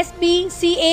SPCA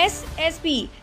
SSP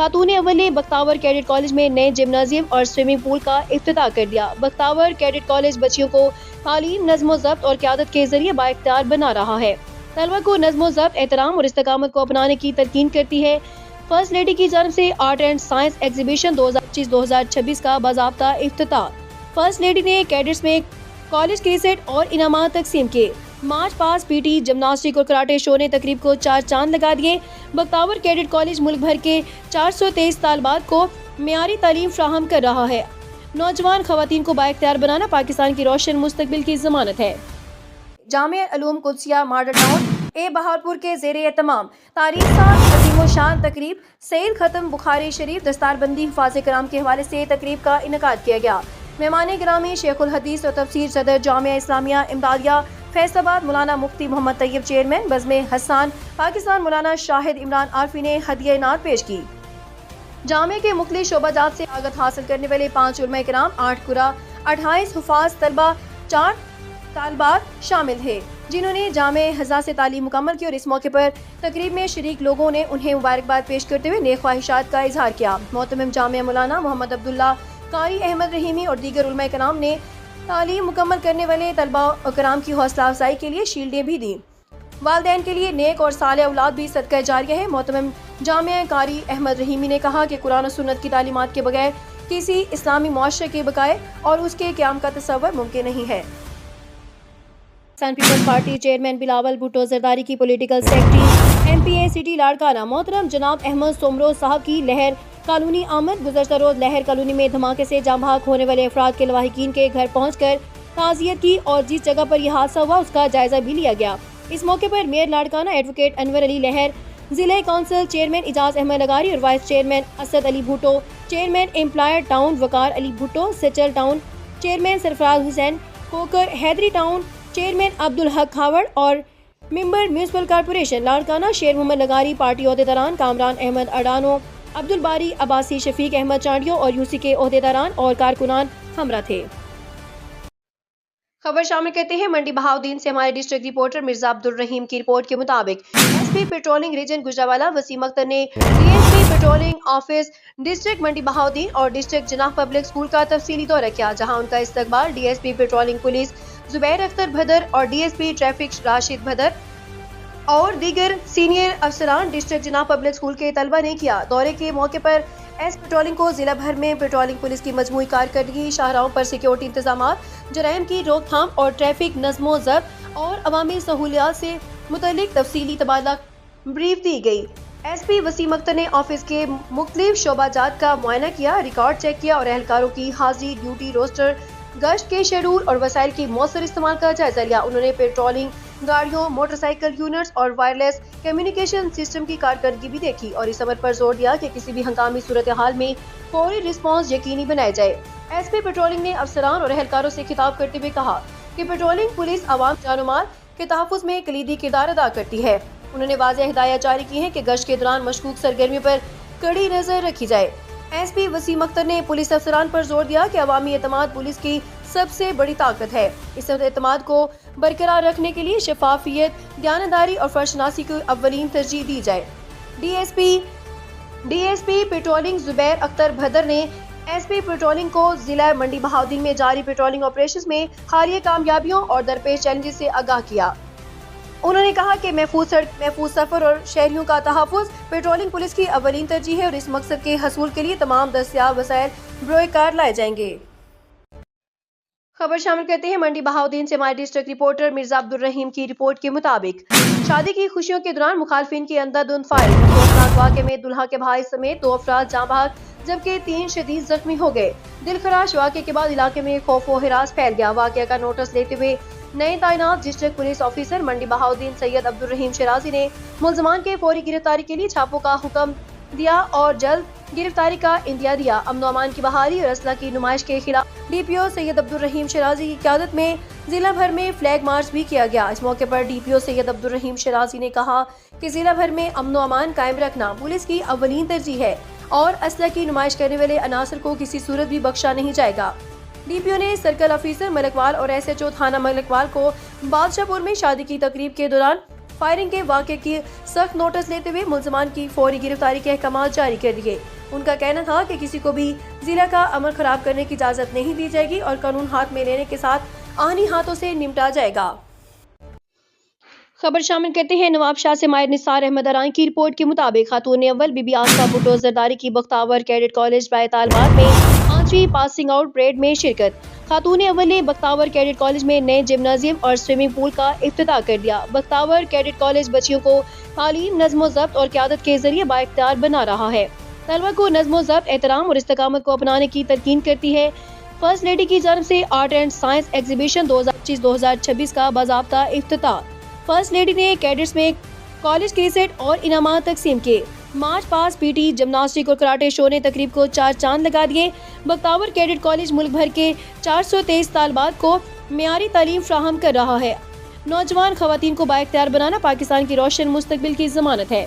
خاتون اول نے بختاور کیڈٹ کالج میں نئے جمنازیم اور سوئمنگ پول کا افتتاح کر دیا۔ بختاور کیڈٹ کالج بچیوں کو تعلیم، نظم و ضبط اور قیادت کے ذریعے بااختیار بنا رہا ہے۔ طلبہ کو نظم و ضبط، احترام اور استقامت کو اپنانے کی تلقین کرتی ہے۔ فرسٹ لیڈی کی جانب سے آرٹ اینڈ سائنس ایگزیبیشن 2025-2026 کا باضابطہ افتتاح۔ فرسٹ لیڈی نے کیڈٹس میں کالج کرکٹ اور انعامات تقسیم کیے۔ مارچ پاس، پی ٹی، جمناسٹک اور کراٹے شو نے تقریب کو 4 چاند لگا دیے۔ بختاور کیڈٹ کالج ملک بھر کے 423 طالبات کو معیاری تعلیم فراہم کر رہا ہے۔ نوجوان خواتین کو بااختیار بنانا پاکستان کی روشن مستقبل کی ضمانت ہے۔ جامعہ علوم قدسیہ ماڈل ٹاؤن اے بہارپور کے زیر اہتمام تاریخ ساز عظیم و شان تقریب سید ختم بخاری شریف دستار بندی حفاظ کرام کے حوالے سے تقریب کا انعقاد کیا گیا۔ مہمان گرامی شیخ الحدیث و تفسیر صدر جامعہ اسلامیہ امدادیہ فیصل آباد مولانا مفتی محمد طیب چیئرمین بزم حسان پاکستان مولانا شاہد عمران عارفی نے ہدیہ نعت پیش کی۔ جامعہ کے مختلف شعبہ جات سے آگت حاصل کرنے والے 5 علماء کرام، 8 قرا، 28 حفاظ طلبہ، 4 طالبات شامل تھے جنہوں نے جامعہ حضا سے تعلیم مکمل کی، اور اس موقع پر تقریب میں شریک لوگوں نے انہیں مبارکباد پیش کرتے ہوئے نیک خواہشات کا اظہار کیا۔ محتمم جامعہ مولانا محمد عبداللہ قاری احمد رحیمی اور دیگر علماء کرام نے تعلیم مکمل کرنے والے طلبہ کرام کی حوصلہ افزائی کے لیے شیلڈیں بھی دیں۔ والدین کے لیے نیک اور صالح اولاد بھی صدقہ جاریہ ہے۔ محتمم جامعہ قاری احمد رحیمی نے کہا کہ قرآن و سنت کی تعلیمات کے بغیر کسی اسلامی معاشرے کے بقائے اور اس کے قیام کا تصور ممکن نہیں ہے۔ پاکستان پیپلز پارٹی چیئرمین بلاول بھٹو زرداری کی political secretary M P A city Larkana محترم جناب احمد سومرو صاحب کی لہر کالونی آمد۔ گزشتہ روز لہر کالونی میں دھماکے سے جاں بحق ہونے والے افراد کے لواحقین کے گھر پہنچ کر تعزیت کی، اور جس جگہ پر یہ حادثہ ہوا اس کا جائزہ بھی لیا گیا۔ اس موقع پر میئر لاڑکانہ ایڈوکیٹ انور علی لہر، ضلع کونسل چیئرمین اعجاز احمد لغاری اور vice chairman Asad Ali Bhutto, chairman employer town وقار علی بھٹو، سچل ٹاؤن چیئرمین سرفراز حسین کوکر، حیدری ٹاؤن چیئرمین عبدالحق کھاوڑ اور ممبر میونسپل کارپوریشن لاڑکانہ شیر محمد لغاری، پارٹی عہدیداران کامران احمد اڈانو، عبدالباری عباسی، شفیق احمد چانڈیو اور یو سی کے عہدیداران اور کارکنان ہمراہ تھے۔ خبر شامل کرتے ہیں منڈی بہاؤدین سے ہمارے ڈسٹرکٹ رپورٹر مرزا عبدالرحیم کی رپورٹ کے مطابق S P patrolling region Gujranwala Waseem Akhtar نے D S P patrolling office district Mandi Bahauddin اور ڈسٹرکٹ جناح پبلک اسکول کا تفصیلی دورہ کیا، جہاں ان کا استقبال D S P patrolling police Zubair Akhtar Bhadar اور D S P traffic Rashid Bhadar اور دیگر سینئر افسران ڈسٹرکٹ جناح پبلک اسکول کے طلبہ نے کیا۔ دورے کے موقع پر ایس پیٹرولنگ کو ضلع بھر میں پیٹرولنگ پولیس کی مجموعی کارکردگی، شاہراہوں پر سیکیورٹی انتظامات، جرائم کی روک تھام اور ٹریفک نظم و ضبط اور عوامی سہولیات سے متعلق تفصیلی تبادلہ بریف دی گئی۔ ایس پی وسیم اختر نے آفس کے مختلف شعبہ جات کا معائنہ کیا، ریکارڈ چیک کیا اور اہلکاروں کی حاضری، ڈیوٹی روسٹر، گشت کے شیڈول اور وسائل کی مؤثر استعمال کا جائزہ لیا۔ انہوں نے پیٹرولنگ گاڑیوں، موٹر سائیکل یونٹس اور وائرلیس کمیونیکیشن سسٹم کی کارکردگی بھی دیکھی اور اس امر پر زور دیا کہ کسی بھی ہنگامی صورتحال میں فوری رسپانس یقینی بنایا جائے۔ ایس پی پیٹرولنگ نے افسران اور اہلکاروں سے خطاب کرتے ہوئے کہا کہ پیٹرولنگ پولیس عوام جان و مال کے تحفظ میں کلیدی کردار ادا کرتی ہے۔ انہوں نے واضح ہدایات جاری کی ہیں کہ گشت کے دوران مشکوک سرگرمیوں پر کڑی نظر رکھی جائے۔ ایس پی وسیم اختر نے پولیس افسران پر زور دیا کہ عوامی اعتماد پولیس کی سب سے بڑی طاقت ہے۔ اس اعتماد کو برقرار رکھنے کے لیے شفافیت، دیانتداری اور فرشناسی کو اولین ترجیح دی جائے۔ ڈی ایس پی پیٹرولنگ زبیر اختر بھدر نے ایس پی پیٹرولنگ کو ضلع منڈی بہاؤدین میں جاری پیٹرولنگ آپریشنز میں حالیہ کامیابیوں اور درپیش چیلنجز سے آگاہ کیا۔ انہوں نے کہا کہ محفوظ سڑک، محفوظ سفر اور شہریوں کا تحفظ پیٹرولنگ پولیس کی اولین ترجیح ہے اور اس مقصد کے حصول کے لیے تمام دستیاب وسائل بروئے کار لائے جائیں گے۔ خبر شامل کرتے ہیں منڈی بہاؤدین سے ہمارے ڈسٹرکٹ رپورٹر مرزا عبدالرحیم کی رپورٹ کے مطابق شادی کی خوشیوں کے دوران مخالفین کی اندھادھند فائرنگ، افسوسناک واقعے میں دلہا کے بھائی سمیت 2 افراد جاں بحق جبکہ 3 شدید زخمی ہو گئے۔ دلخراش واقعے کے بعد علاقے میں خوف و ہراس پھیل گیا۔ واقعہ کا نوٹس لیتے ہوئے نئے تعینات ڈسٹرکٹ پولیس آفیسر منڈی بہاؤدین سید عبدالرحیم شرازی نے ملزمان کے فوری گرفتاری کے لیے چھاپوں کا حکم دیا اور جلد گرفتاری کا اندیا دیا۔ امن و امان کی بحالی اور اسلحہ کی نمائش کے خلاف ڈی پی او سید عبدالرحیم شرازی کی قیادت میں ضلع بھر میں فلیگ مارچ بھی کیا گیا۔ اس موقع پر ڈی پی او سید عبدالرحیم شرازی نے کہا کہ ضلع بھر میں امن و امان قائم رکھنا پولیس کی اولین ترجیح ہے اور اسلحہ کی نمائش کرنے والے عناصر کو کسی صورت بھی بخشا نہیں جائے گا۔ ڈی پی او نے سرکل آفیسر ملکوال اور ایس ایچ او تھانہ ملکوال کو بادشاہ پور میں شادی کی تقریب کے دوران فائرنگ کے واقعے کی سخت نوٹس لیتے ہوئے ملزمان کی فوری گرفتاری کے احکامات جاری کر دیے۔ ان کا کہنا تھا کہ کسی کو بھی ضلع کا امن خراب کرنے کی اجازت نہیں دی جائے گی اور قانون ہاتھ میں لینے کے ساتھ آہنی ہاتھوں سے نمٹا جائے گا۔ خبر شامل کرتے ہیں نواب شاہ سے ماہر نثار احمد ارائیں کی رپورٹ کے مطابق خاتون اول بی بی آصفہ بھٹو زرداری کی بختاور کیڈٹ کالج برائے طالبات میں 5ویں پاسنگ آؤٹ پریڈ میں شرکت۔ خاتون اول نے بختاور کیڈٹ کالج میں نئے جمنازیم اور سوئمنگ پول کا افتتاح کر دیا۔ بختاور کیڈٹ کالج بچیوں کو تعلیم، نظم و ضبط اور قیادت کے ذریعے بااختیار بنا رہا ہے۔ طلبہ کو نظم و ضبط، احترام اور استقامت کو اپنانے کی تلقین کرتی ہے۔ فرسٹ لیڈی کی جانب سے آرٹ اینڈ سائنس ایگزیبیشن 2025-2026 کا باضابطہ افتتاح۔ فرسٹ لیڈی نے کیڈٹس میں کالج کرکٹ اور انعامات تقسیم کیے۔ مارچ پاس، پی ٹی، جمناسٹک اور کراٹے شو نے تقریب کو 4 چاند لگا دیے۔ بختاور کیڈٹ کالج ملک بھر کے 423 طالبات کو معیاری تعلیم فراہم کر رہا ہے۔ نوجوان خواتین کو بااختیار بنانا پاکستان کی روشن مستقبل کی ضمانت ہے۔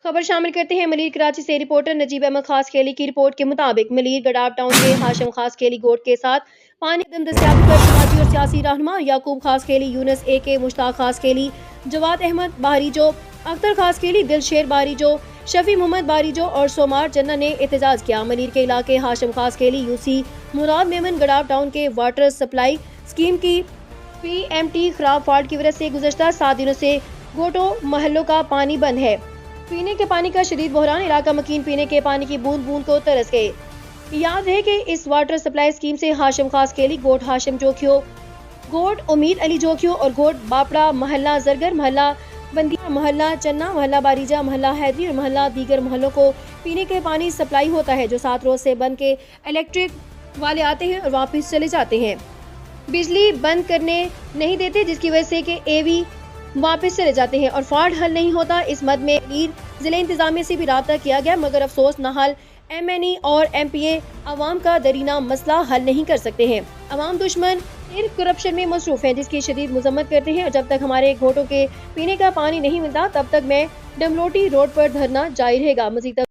خبر شامل کرتے ہیں ملیر کراچی سے رپورٹر نجیب احمد خاص کھیلی کی رپورٹ کے مطابق ملیر گڈاب ٹاؤن کے ہاشم خاص کھیلی گوٹ کے ساتھ پانی عدم دستیابی پر سماجی اور سیاسی رہنما یعقوب خاص کھیلی، یونس اے کے، مشتاق خاص کھیلی، جواد احمد باریجو، اختر خاص کھیلی، دلشیر باریجو، شفیع محمد باریجو اور سومار جنہ نے احتجاج کیا۔ ملیر کے علاقے ہاشم خاص کھیلی، U C Murad Memon Gadap town کے واٹر سپلائی اسکیم کی پی ایم ٹی خراب فالٹ کی وجہ سے گزشتہ 7 دنوں سے گوٹوں محلوں کا پانی بند ہے۔ پینے کے پانی کا شدید بحران، علاقہ مکین پینے کے پانی کی بوند بوند کو ترس گئے۔ یاد ہے کہ اس واٹر سپلائی اسکیم سے ہاشم خاص کھیلی، گوٹ ہاشم جوکھیو، گوٹ امید علی جوکھیو اور گوٹ باپڑا، محلہ زرگر، محلہ بندیا، محلہ چنا، محلہ باریجا، محلہ حیدری اور محلہ دیگر محلوں کو پینے کے پانی سپلائی ہوتا ہے، جو 7 روز سے بند کے الیکٹرک والے آتے ہیں اور واپس چلے جاتے ہیں، بجلی بند کرنے نہیں دیتے، جس کی وجہ سے کہ اے وی واپس چلے جاتے ہیں اور فالٹ حل نہیں ہوتا۔ اس مد میں ضلع انتظامیہ سے بھی رابطہ کیا گیا، مگر افسوس ناحال ایم این ای اور ایم پی اے عوام کا درینہ مسئلہ حل نہیں کر سکتے ہیں۔ عوام دشمن کرپشن میں مصروف ہیں، جس کی شدید مذمت کرتے ہیں، اور جب تک ہمارے گھوٹوں کے پینے کا پانی نہیں ملتا تب تک میں ڈملوٹی روڈ پر دھرنا جاری رہے گا۔ مزید